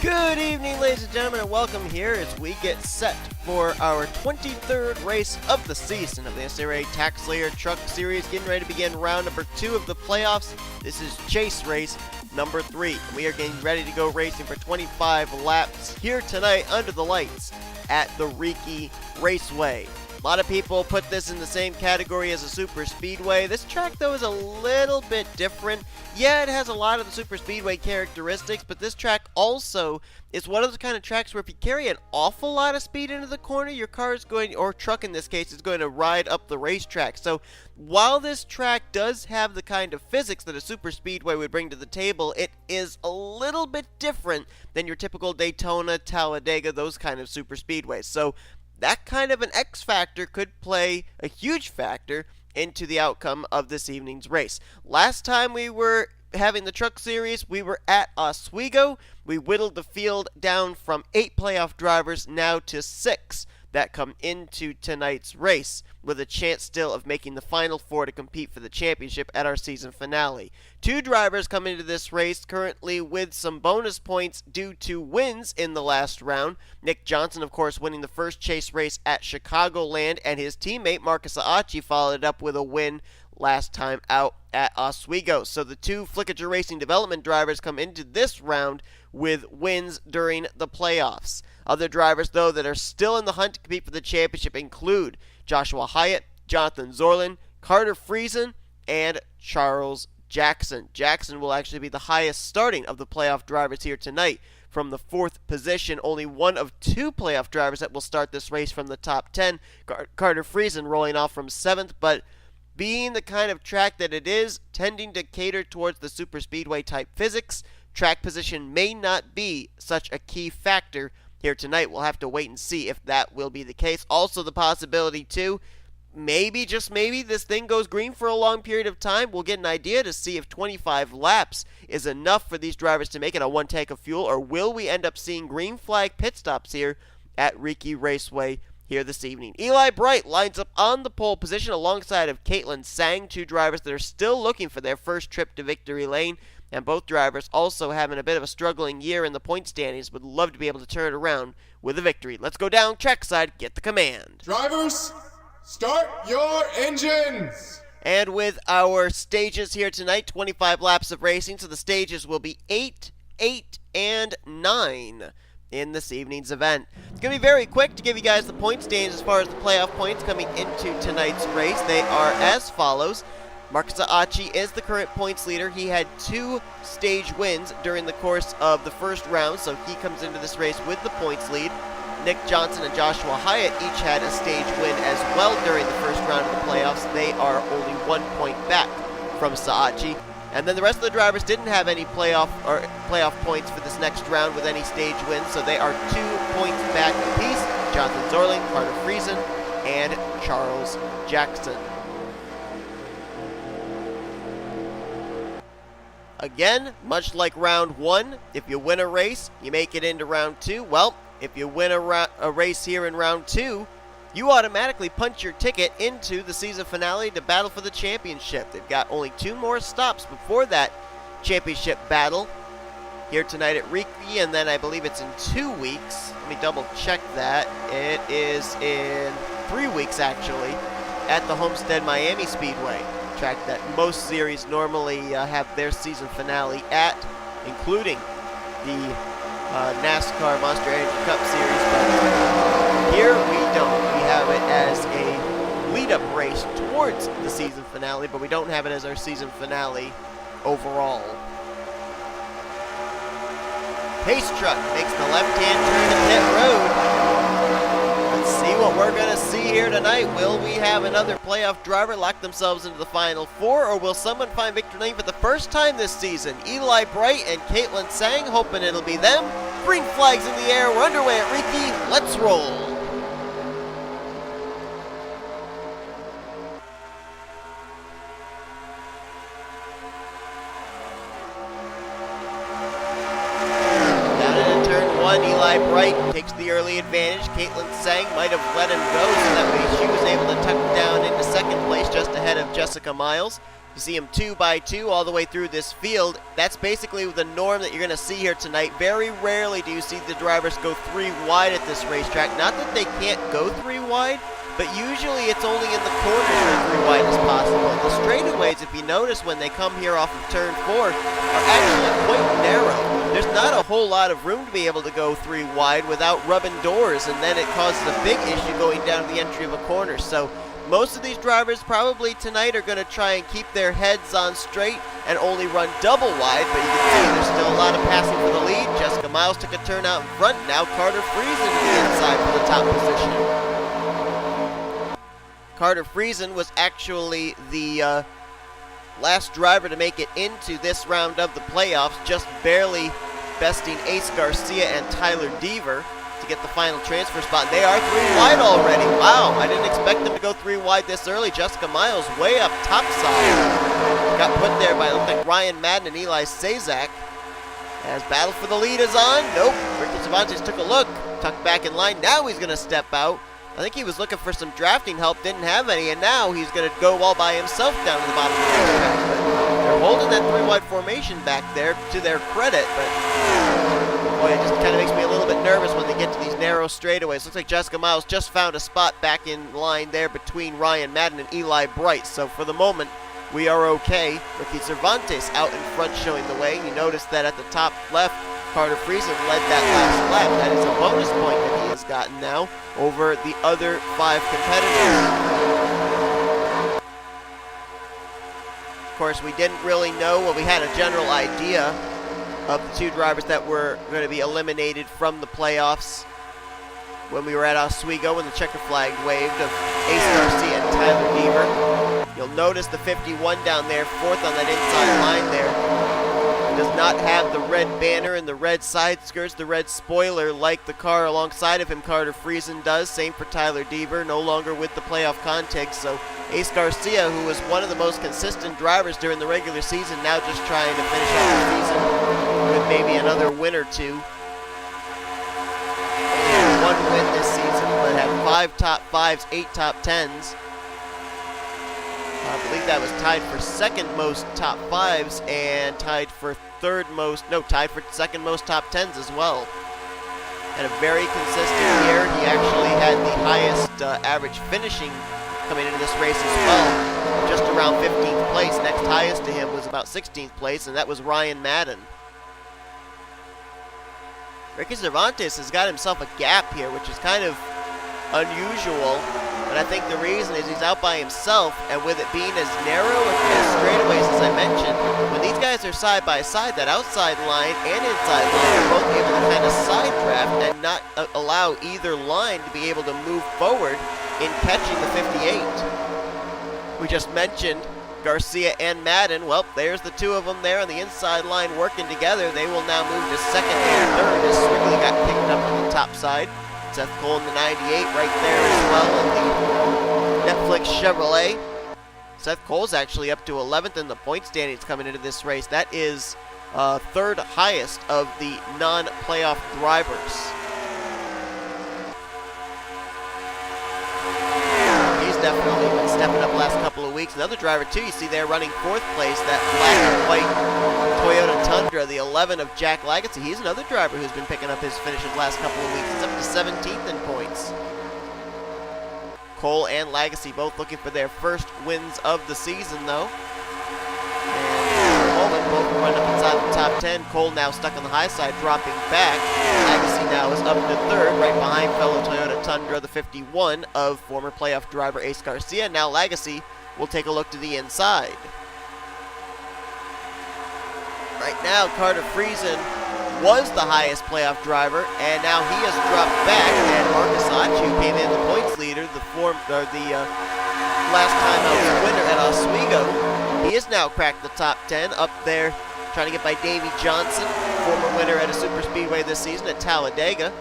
Good evening, ladies and gentlemen, and welcome here as we get set for our 23rd race of the season of the NNSCRA TaxSlayer Truck Series, getting ready to begin round number 2 of the playoffs. This is chase race number 3. We are getting ready to go racing for 25 laps here tonight under the lights at the Riki Raceway. A lot of people put this in the same category as a super speedway. This track, though, is a little bit different. Yeah, it has a lot of the super speedway characteristics, but this track also is one of the kind of tracks where if you carry an awful lot of speed into the corner, your car is going, or truck in this case, is going to ride up the racetrack. So while this track does have the kind of physics that a super speedway would bring to the table, it is a little bit different than your typical Daytona, Talladega, those kind of super speedways. So that kind of an X factor could play a huge factor into the outcome of this evening's race. Last time we were having the truck series, we were at Oswego. We whittled the field down from 8 playoff drivers now to 6 that come into tonight's race, with a chance still of making the final 4 to compete for the championship at our season finale. 2 drivers come into this race currently with some bonus points due to wins in the last round. Nick Johnson, of course, winning the first chase race at Chicagoland, and his teammate Marcus Aachi followed it up with a win last time out at Oswego. So the 2 Flickager Racing development drivers come into this round with wins during the playoffs. Other drivers, though, that are still in the hunt to compete for the championship include Joshua Hyatt, Jonathan Zoerlein, Carter Friesen, and Charles Jackson. Jackson will actually be the highest starting of the playoff drivers here tonight from the 4th position. Only one of 2 playoff drivers that will start this race from the top 10. Carter Friesen rolling off from 7th, but being the kind of track that it is, tending to cater towards the super speedway type physics, track position may not be such a key factor here tonight. We'll have to wait and see if that will be the case. Also the possibility too, maybe, just maybe, this thing goes green for a long period of time. We'll get an idea to see if 25 laps is enough for these drivers to make it on 1 tank of fuel, or will we end up seeing green flag pit stops here at Riki Raceway here this evening. Eli Bright lines up on the pole position alongside of J Tsang, 2 drivers that are still looking for their first trip to victory lane. And both drivers also having a bit of a struggling year in the point standings, would love to be able to turn it around with a victory. Let's go down trackside, get the command. Drivers, start your engines! And with our stages here tonight, 25 laps of racing, so the stages will be 8, 8, and 9 in this evening's event. It's going to be very quick to give you guys the point standings as far as the playoff points coming into tonight's race. They are as follows. Marcus Aachi is the current points leader. He had 2 stage wins during the course of the first round, so he comes into this race with the points lead. Nick Johnson and Joshua Hyatt each had a stage win as well during the first round of the playoffs. They are only 1 point back from Aachi. And then the rest of the drivers didn't have any playoff points for this next round with any stage wins, so they are 2 points back apiece. Jonathan Zoerlein, Carter Friesen, and Charles Jackson. Again, much like round 1, if you win a race, you make it into round 2. Well, if you win a race here in round 2, you automatically punch your ticket into the season finale to battle for the championship. They've got only 2 more stops before that championship battle here tonight at Riki, and then I believe it's in 2 weeks. Let me double check that. It is in 3 weeks, actually, at the Homestead Miami Speedway, track that most series normally have their season finale at, including the NASCAR Monster Energy Cup Series, but here we don't. We have it as a lead-up race towards the season finale, but we don't have it as our season finale overall. Pace truck makes the left-hand turn to pit road. Let's see what we're going to see here tonight. Will we have another playoff driver lock themselves into the final 4, or will someone find victory lane for the first time this season? Eli Bright and J Tsang, hoping it'll be them. Green flags in the air. We're underway at Riki. Let's roll. Eli Bright takes the early advantage. J Tsang might have let him go, so that way she was able to tuck down into second place just ahead of Jessica Miles. You see him 2 by 2 all the way through this field. That's basically the norm that you're going to see here tonight. Very rarely do you see the drivers go 3 wide at this racetrack. Not that they can't go 3 wide, but usually it's only in the corners where 3 wide is possible. The straightaways, if you notice when they come here off of turn 4, are actually quite narrow. There's not a whole lot of room to be able to go 3 wide without rubbing doors, and then it causes a big issue going down to the entry of a corner. So most of these drivers probably tonight are going to try and keep their heads on straight and only run double wide, but you can see there's still a lot of passing for the lead. Jessica Miles took a turn out in front. Now Carter Friesen to the inside for the top position. Carter Friesen was actually the last driver to make it into this round of the playoffs, just barely besting Ace Garcia and Tyler Deaver to get the final transfer spot. They are 3 wide already. Wow, I didn't expect them to go 3 wide this early. Jessica Miles way up top side. Got put there by, looked like Ryan Madden and Eli Sazak. As battle for the lead is on. Nope, Riki Cervantes took a look, tucked back in line. Now he's going to step out. I think he was looking for some drafting help, didn't have any, and now he's going to go all by himself down to the bottom of the racetrack. But they're holding that 3 wide formation back there to their credit, but boy, it just kind of makes me a little bit nervous when they get to these narrow straightaways. Looks like Jessica Miles just found a spot back in line there between Ryan Madden and Eli Bright. So for the moment, we are okay. Riki Cervantes out in front showing the way. You notice that at the top left, Carter Friesen led that last lap. That is a bonus point that he has gotten now over the other 5 competitors. Of course, we didn't really know, well, we had a general idea of the 2 drivers that were going to be eliminated from the playoffs when we were at Oswego when the checker flag waved of Ace Garcia and Tyler Deaver. You'll notice the 51 down there, 4th on that inside line there. Does not have the red banner and the red side skirts, the red spoiler like the car alongside of him, Carter Friesen does. Same for Tyler Deaver, no longer with the playoff context. So Ace Garcia, who was one of the most consistent drivers during the regular season, now just trying to finish out the season with maybe another win or 2. And 1 win this season, but had 5 top 5s, 8 top 10s. I believe that was tied for 2nd most top 5s and tied for tied for 2nd most top 10s as well. And a very consistent year. He actually had the highest average finishing coming into this race as well. Just around 15th place. Next highest to him was about 16th place, and that was Ryan Madden. Riki Cervantes has got himself a gap here, which is kind of unusual. But I think the reason is he's out by himself, and with it being as narrow as straightaways as I mentioned, when these guys are side by side, that outside line and inside line are both able to kind of side draft and not allow either line to be able to move forward in catching the 58. We just mentioned Garcia and Madden. Well, there's the 2 of them there on the inside line working together. They will now move to 2nd and 3rd as Srigley got kicked up on the top side. Seth Cole in the 98 right there as well in the Netflix Chevrolet. Seth Cole's actually up to 11th in the point standings coming into this race. That is 3rd highest of the non-playoff drivers. He's definitely been stepping up the last couple of weeks. Another driver too, you see there running 4th place, that black and white Toyota Tundra, the 11 of J Lagasee. He's another driver who's been picking up his finishes last couple of weeks. He's up to 17th in points. Cole and Lagasee both looking for their first wins of the season, though. And for the moment, both run up inside the top 10. Cole now stuck on the high side, dropping back. Lagasee now is up to 3rd, right behind fellow Toyota Tundra, the 51 of former playoff driver Ace Garcia. Now Lagasee will take a look to the inside. Right now, Carter Friesen was the highest playoff driver, and now he has dropped back. And Marcus Achu came in the points leader, the last time out winner at Oswego. He has now cracked the top 10 up there, trying to get by Davey Johnson, former winner at a super speedway this season at Talladega.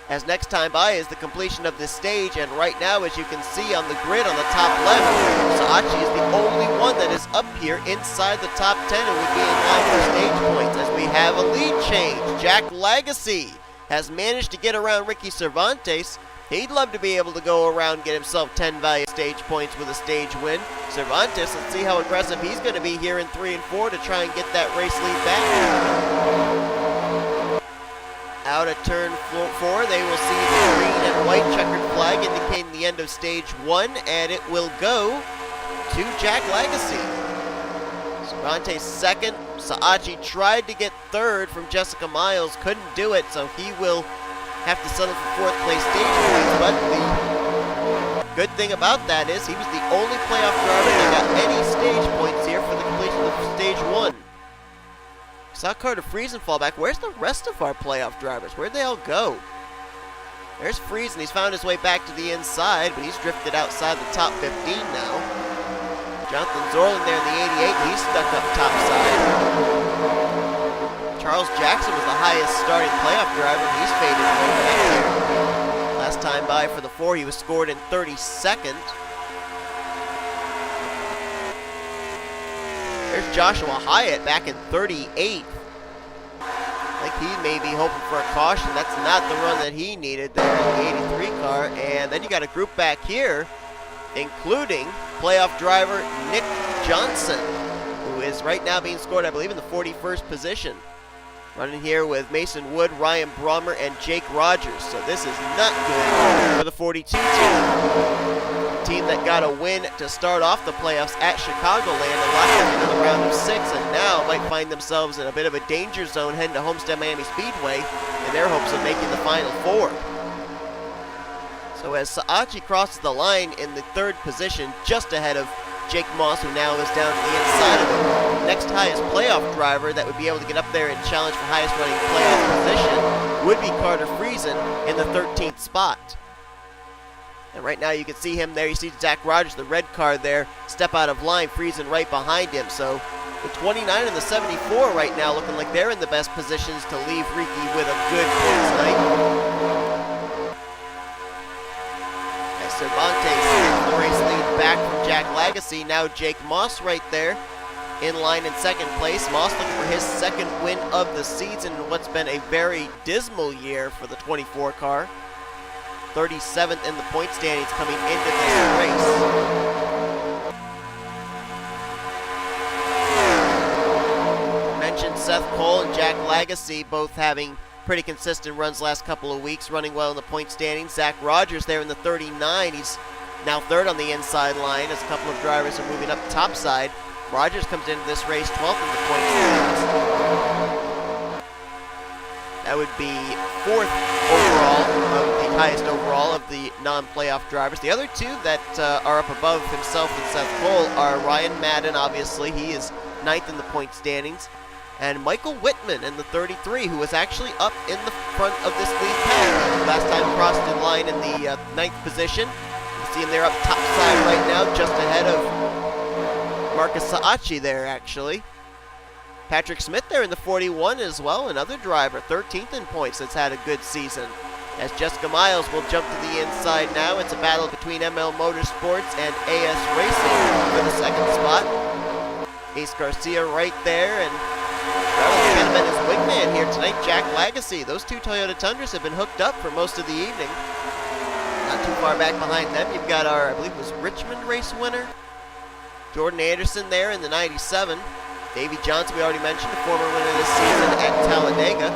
As next time by is the completion of this stage, and right now, as you can see on the grid on the top left, Saachi is the only one that is up here inside the top 10 and would be in line for stage points, as we have a lead change. J Lagasee has managed to get around Riki Cervantes He'd love to be able to go around, get himself 10 value stage points with a stage win. Cervantes, let's see how aggressive he's going to be here in 3 and 4 to try and get that race lead back. Out of turn 4, they will see the green and white checkered flag indicating the end of stage 1, and it will go to J Lagasee. Cervantes second. Saachi tried to get third from Jessica Miles, couldn't do it, so he will have to settle for 4th place stage points. But the good thing about that is he was the only playoff driver that got any stage points here for the completion of stage 1. Saw Carter Friesen fall back. Where's the rest of our playoff drivers? Where'd they all go? There's Friesen. He's found his way back to the inside, but he's drifted outside the top 15 now. Jonathan Zoerlein there in the 88. He's stuck up top side. Charles Jackson was the highest starting playoff driver. He's faded way back here. Last time by for the 4, he was scored in 32nd. There's Joshua Hyatt back in 38th. I think he may be hoping for a caution. That's not the run that he needed there in the 83 car. And then you got a group back here, including playoff driver Nick Johnson, who is right now being scored, I believe, in the 41st position. Running here with Mason Wood, Ryan Brommer, and Jake Rogers. So this is not good for the 42 team. Team that got a win to start off the playoffs at Chicagoland and locked them into the round of 6, and now might find themselves in a bit of a danger zone heading to Homestead Miami Speedway in their hopes of making the Final 4. So as Saachi crosses the line in the 3rd position, just ahead of Jake Moss, who now is down to the inside of him. Next highest playoff driver that would be able to get up there and challenge for highest running playoff position would be Carter Friesen in the 13th spot. And right now you can see him there. You see Zach Rogers, the red car there, step out of line, Friesen right behind him. So the 29 and the 74 right now looking like they're in the best positions to leave Riki with a good points night. As Cervantes gets the race lead back from J Lagasee. Now Jake Moss right there in line in 2nd place. Moss looking for his 2nd win of the season in what's been a very dismal year for the 24 car. 37th in the point standings coming into this race. Mentioned Seth Cole and J Lagasee both having pretty consistent runs last couple of weeks, running well in the point standings. Zach Rogers there in the 39. He's now 3rd on the inside line as a couple of drivers are moving up top side. Rogers comes into this race 12th in the point standings. That would be 4th overall, the highest overall of the non-playoff drivers. The other two that are up above himself and Seth Cole are Ryan Madden, obviously. He is 9th in the point standings. And Michael Whitman in the 33, who was actually up in the front of this lead pack. Last time crossed the line in the 9th position. You see him there up top side right now, just ahead of Marcus Saachi there, actually. Patrick Smith there in the 41 as well, another driver, 13th in points that's had a good season. As Jessica Miles will jump to the inside now. It's a battle between ML Motorsports and AS Racing for the 2nd spot. Ace Garcia right there, and Rel's kind of been his wingman here tonight, J Lagasee. Those two Toyota Tundras have been hooked up for most of the evening. Not too far back behind them, you've got our, I believe it was Richmond race winner, Jordan Anderson there in the 97. Davey Johnson, we already mentioned, the former winner this season at Talladega.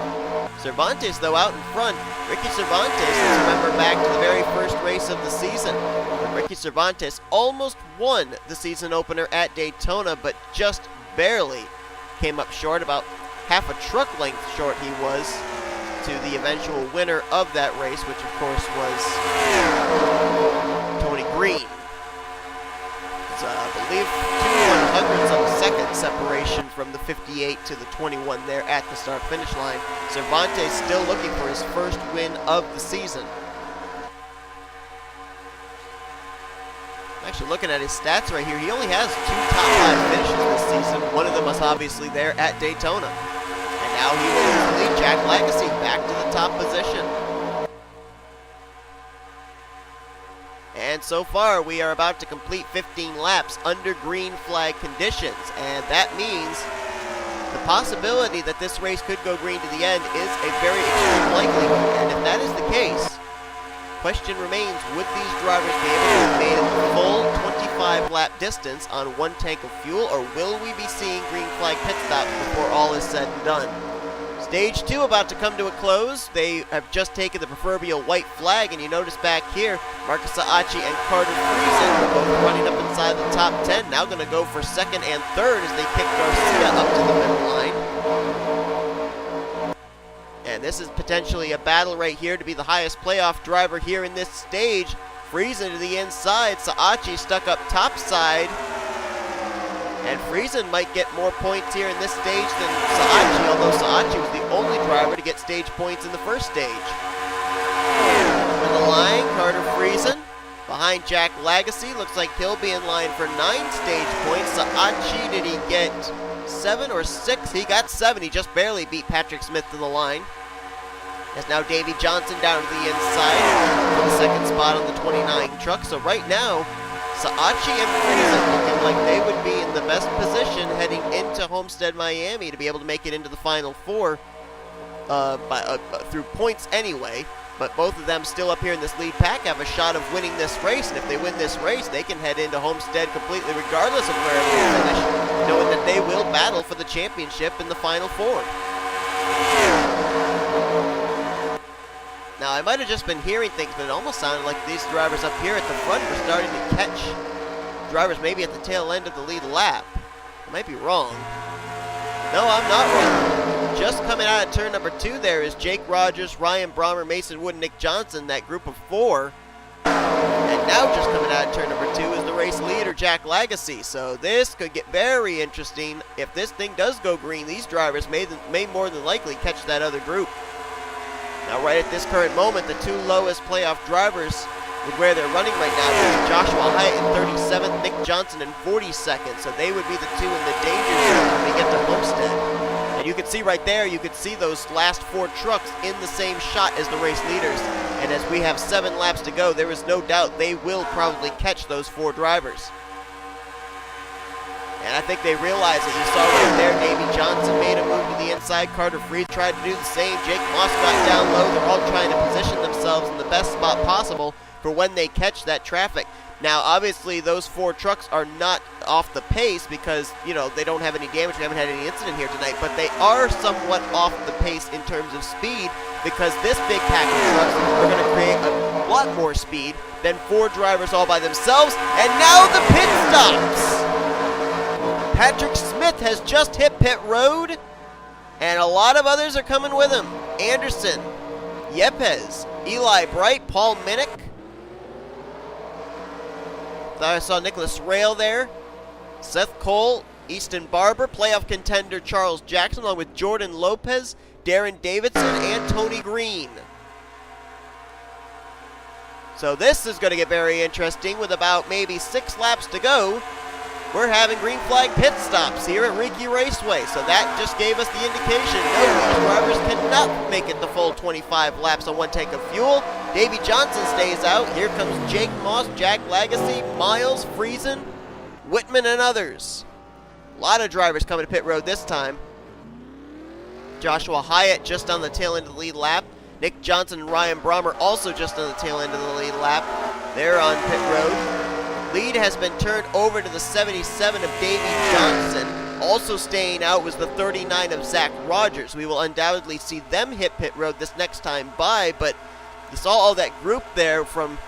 Cervantes, though, out in front. Riki Cervantes, let's remember back to the very first race of the season, when Riki Cervantes almost won the season opener at Daytona, but just barely came up short. About half a truck length short he was to the eventual winner of that race, which of course was Tony Green. I believe 2/100ths of a second separation from the 58 to the 21 there at the start-finish line. Cervantes still looking for his first win of the season. Actually, looking at his stats right here, he only has 2 top 5 finishes this season. One of them was obviously there at Daytona. And now he will lead J Lagasee back to the top position. And so far, we are about to complete 15 laps under green flag conditions. And that means the possibility that this race could go green to the end is a very extreme likelihood. And if that is the case, question remains, would these drivers be able to have made it the full 25-lap distance on one tank of fuel, or will we be seeing green flag pit stops before all is said and done? Stage 2 about to come to a close. They have just taken the proverbial white flag, and you notice back here, Marcus Saachi and Carter Friesen are both running up inside the top 10. Now going to go for second and third as they kick Garcia up to the middle line. And this is potentially a battle right here to be the highest playoff driver here in this stage. Friesen to the inside, Saachi stuck up top side. And Friesen might get more points here in this stage than Saachi, although Saachi was the only driver to get stage points in the first stage. In the line, Carter Friesen. Behind J Lagasee, looks like he'll be in line for 9 stage points. Saachi, did he get 7 or 6? He got 7, he just barely beat Patrick Smith to the line. As now Davey Johnson down to the inside for the second spot on the 29 truck. So right now, Saachi and Friesen looking like they would be in the best position heading into Homestead, Miami to be able to make it into the Final Four through points anyway. But both of them still up here in this lead pack have a shot of winning this race. And if they win this race, they can head into Homestead completely regardless of where they finish, knowing that they will battle for the championship in the Final Four. Now, I might have just been hearing things, but it almost sounded like these drivers up here at the front were starting to catch drivers maybe at the tail end of the lead lap. I might be wrong. No, I'm not wrong. Just coming out of turn number 2 there is Jake Rogers, Ryan Brommer, Mason Wood, and Nick Johnson, that group of 4. And now just coming out of turn number 2 is the race leader, J Lagasee. So this could get very interesting. If this thing does go green, these drivers may more than likely catch that other group. Now, right at this current moment, the 2 lowest playoff drivers with where they're running right now is Joshua Hyatt in 37th, Nick Johnson in 42nd. So they would be the 2 in the danger zone when we get to Homestead. And you can see right there, you can see those last 4 trucks in the same shot as the race leaders. And as we have 7 laps to go, there is no doubt they will probably catch those 4 drivers. And I think they realize it. You saw right there, Davey Johnson made a move to the inside. Carter Friesen tried to do the same. Jake Moss got down low. They're all trying to position themselves in the best spot possible for when they catch that traffic. Now, obviously, those 4 trucks are not off the pace because, you know, they don't have any damage. We haven't had any incident here tonight. But they are somewhat off the pace in terms of speed because this big pack of trucks are going to create a lot more speed than 4 drivers all by themselves. And now the pit stops. Patrick Smith has just hit pit road, and a lot of others are coming with him. Anderson, Yepez, Eli Bright, Paul Minnick. I saw Nicholas Rail there. Seth Cole, Easton Barber, playoff contender Charles Jackson, along with Jordan Lopez, Darren Davidson, and Tony Green. So this is going to get very interesting with about maybe 6 laps to go. We're having green flag pit stops here at Riki Raceway, so that just gave us the indication. No, these drivers cannot make it the full 25 laps on one tank of fuel. Davey Johnson stays out. Here comes Jake Moss, J Lagasee, Miles, Friesen, Whitman, and others. A lot of drivers coming to pit road this time. Joshua Hyatt just on the tail end of the lead lap. Nick Johnson and Ryan Brommer also just on the tail end of the lead lap. They're on pit road. Lead has been turned over to the 77 of Davey Johnson. Also staying out was the 39 of Zach Rogers. We will undoubtedly see them hit pit road this next time by, but you saw all that group there from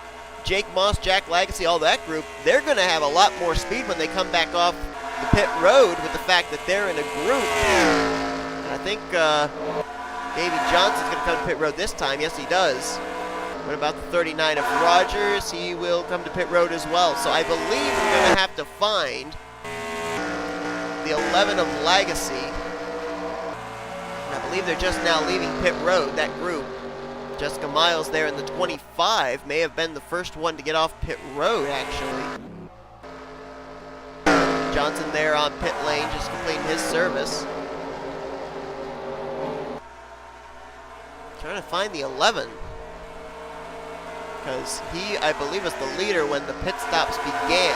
Jake Moss, J Lagasee, all that group. They're going to have a lot more speed when they come back off the pit road with the fact that they're in a group. And I think Davey Johnson's going to come to pit road this time. Yes, he does. What about the 39 of Rogers? He will come to pit road as well. So I believe we're going to have to find the 11 of Lagasee. And I believe they're just now leaving pit road, that group. Jessica Miles there in the 25 may have been the first one to get off pit road, actually. Johnson there on pit lane, just completing his service. Trying to find the 11. Because he, I believe, was the leader when the pit stops began.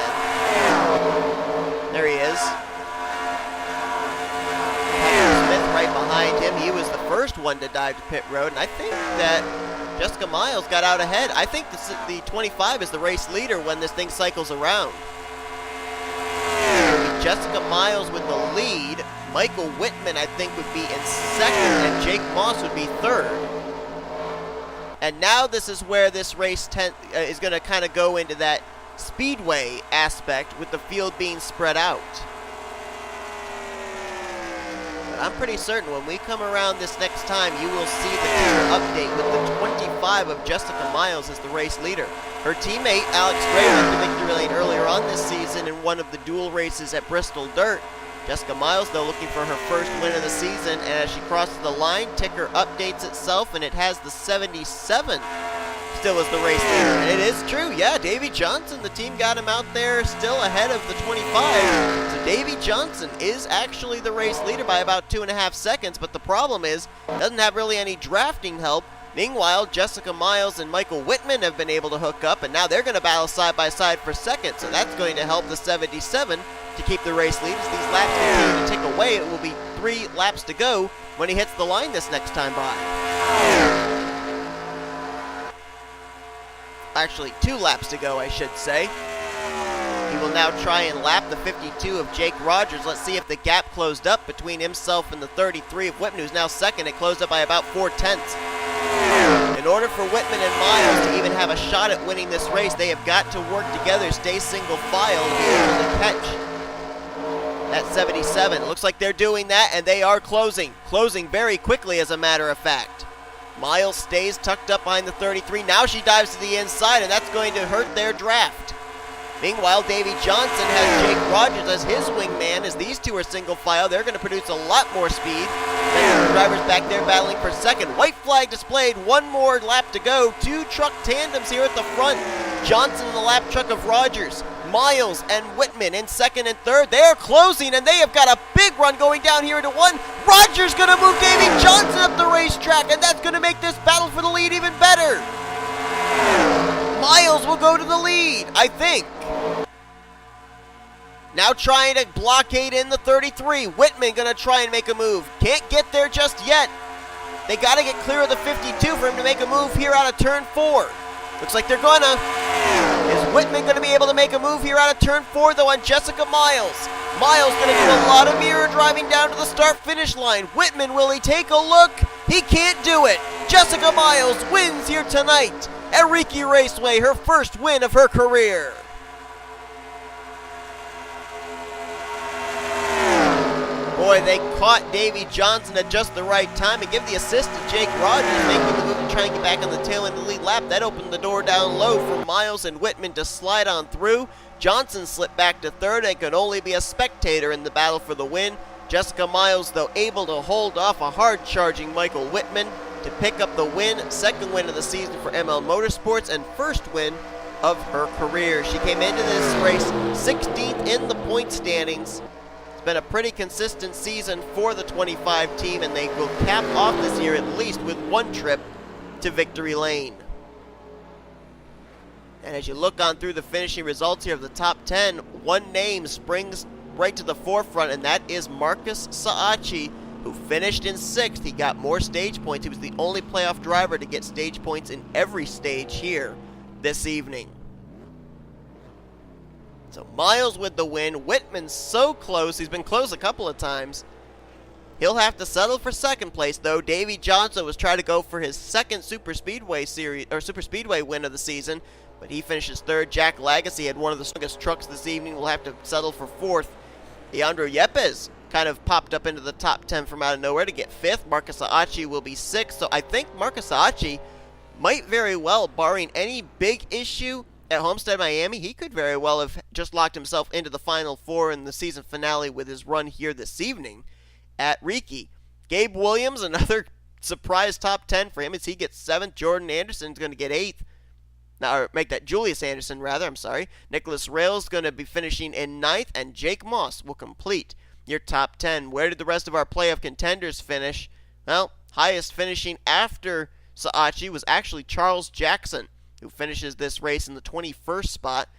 There he is. Patrick Smith right behind behind him. He was the first one to dive to pit road, and I think that Jessica Miles got out ahead. I think the 25 is the race leader when this thing cycles around. Jessica Miles with the lead. Michael Whitman, I think, would be in second, and Jake Moss would be third. And now this is where this race is going to kind of go into that speedway aspect with the field being spread out. But I'm pretty certain when we come around this next time, you will see the tier update with the 25 of Jessica Miles as the race leader. Her teammate, Alex Gray, went to victory lane earlier on this season in one of the dual races at Bristol Dirt. Jessica Miles, though, looking for her first win of the season, and as she crosses the line, ticker updates itself, and it has the 77 still as the race leader. And it is true, yeah, Davy Johnson, the team got him out there still ahead of the 25. So Davy Johnson is actually the race leader by about 2.5 seconds, but the problem is, doesn't have really any drafting help. Meanwhile, Jessica Miles and Michael Whitman have been able to hook up, and now they're going to battle side by side for second, so that's going to help the 77 to keep the race lead. As these laps continue to tick away, it will be 3 laps to go when he hits the line this next time by. Actually, 2 laps to go, I should say. He will now try and lap the 52 of Jake Rogers. Let's see if the gap closed up between himself and the 33 of Whitman, who's now second. It closed up by about 4/10. In order for Whitman and Miles to even have a shot at winning this race, they have got to work together, stay single file, and be able to catch that 77. It looks like they're doing that, and they are closing very quickly, as a matter of fact. Miles stays tucked up behind the 33. Now she dives to the inside, and that's going to hurt their draft. Meanwhile, Davy Johnson has Jake Rogers as his wingman. As these two are single file, they're going to produce a lot more speed. The drivers back there battling for second. White flag displayed. 1 more lap to go. 2 truck tandems here at the front. Johnson in the lap truck of Rogers. Miles and Whitman in second and third. They're closing, and they have got a big run going down here into 1. Rogers going to move Davy Johnson up the racetrack, and that's going to make this battle for the lead even better. Miles will go to the lead, I think. Now trying to blockade in the 33. Whitman going to try and make a move. Can't get there just yet. They got to get clear of the 52 for him to make a move here out of turn 4. Looks like they're gonna. Is Whitman going to be able to make a move here out of turn 4, though, on Jessica Miles? Miles going to do a lot of mirror driving down to the start-finish line. Whitman, will he take a look? He can't do it. Jessica Miles wins here tonight at Riki Raceway, her first win of her career. Boy, they caught Davy Johnson at just the right time and give the assist to Jake Rogers, making the move to try and get back on the tail end of the lead lap. That opened the door down low for Miles and Whitman to slide on through. Johnson slipped back to third and could only be a spectator in the battle for the win. Jessica Miles, though, able to hold off a hard-charging Michael Whitman to pick up the win, second win of the season for ML Motorsports and first win of her career. She came into this race 16th in the point standings. It's been a pretty consistent season for the 25 team, and they will cap off this year at least with 1 trip to victory lane. And as you look on through the finishing results here of the top 10, 1 name springs right to the forefront, and that is Marcus Saachi, who finished in 6th. He got more stage points. He was the only playoff driver to get stage points in every stage here this evening. So Miles with the win. Whitman's so close. He's been close a couple of times. He'll have to settle for second place, though. Davy Johnson was trying to go for his second Super Speedway win of the season, but he finishes third. J Lagasee had one of the strongest trucks this evening. Will have to settle for 4th. A Yepez kind of popped up into the top 10 from out of nowhere to get 5th. Marcus Saachi will be 6th. So I think Marcus Saachi might very well, barring any big issue at Homestead Miami, he could very well have just locked himself into the Final 4 in the season finale with his run here this evening at Riki. Gabe Williams, another surprise top 10 for him as he gets 7th. Jordan Anderson's going to get 8th. Now, or make that Julius Anderson, rather, I'm sorry. Nicholas Rails going to be finishing in 9th, and Jake Moss will complete your top 10. Where did the rest of our playoff contenders finish? Well, highest finishing after Saachi was actually Charles Jackson, who finishes this race in the 21st spot.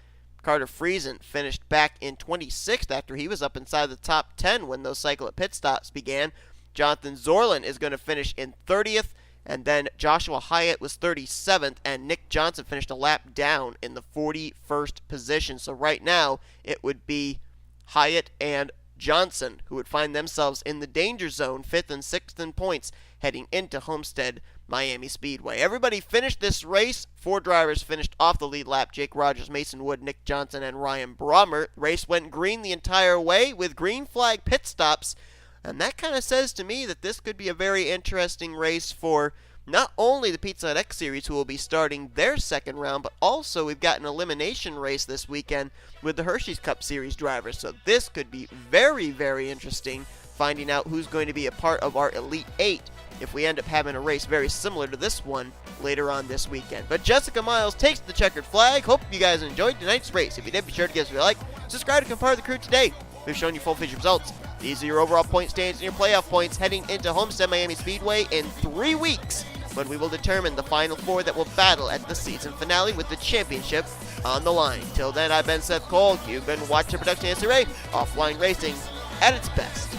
Carter Friesen finished back in 26th after he was up inside the top 10 when those cycle at pit stops began. Jonathan Zoerlein is going to finish in 30th. And then Joshua Hyatt was 37th, and Nick Johnson finished a lap down in the 41st position. So right now, it would be Hyatt and Johnson who would find themselves in the danger zone, 5th and 6th in points, heading into Homestead Miami Speedway. Everybody finished this race. 4 drivers finished off the lead lap: Jake Rogers, Mason Wood, Nick Johnson, and Ryan Brommer. Race went green the entire way with green flag pit stops. And that kind of says to me that this could be a very interesting race for not only the Pizza Hut X Series, who will be starting their second round, but also we've got an elimination race this weekend with the Hershey's Cup Series drivers. So this could be very, very interesting, finding out who's going to be a part of our Elite 8 if we end up having a race very similar to this one later on this weekend. But Jessica Miles takes the checkered flag. Hope you guys enjoyed tonight's race. If you did, be sure to give us a like, subscribe to become part of the crew today. We've shown you full feature results. These are your overall point standings and your playoff points heading into Homestead Miami Speedway in 3 weeks, when we will determine the final 4 that will battle at the season finale with the championship on the line. Till then, I've been Seth Cole. You've been watching Production NNSCRA Offline Racing at its best.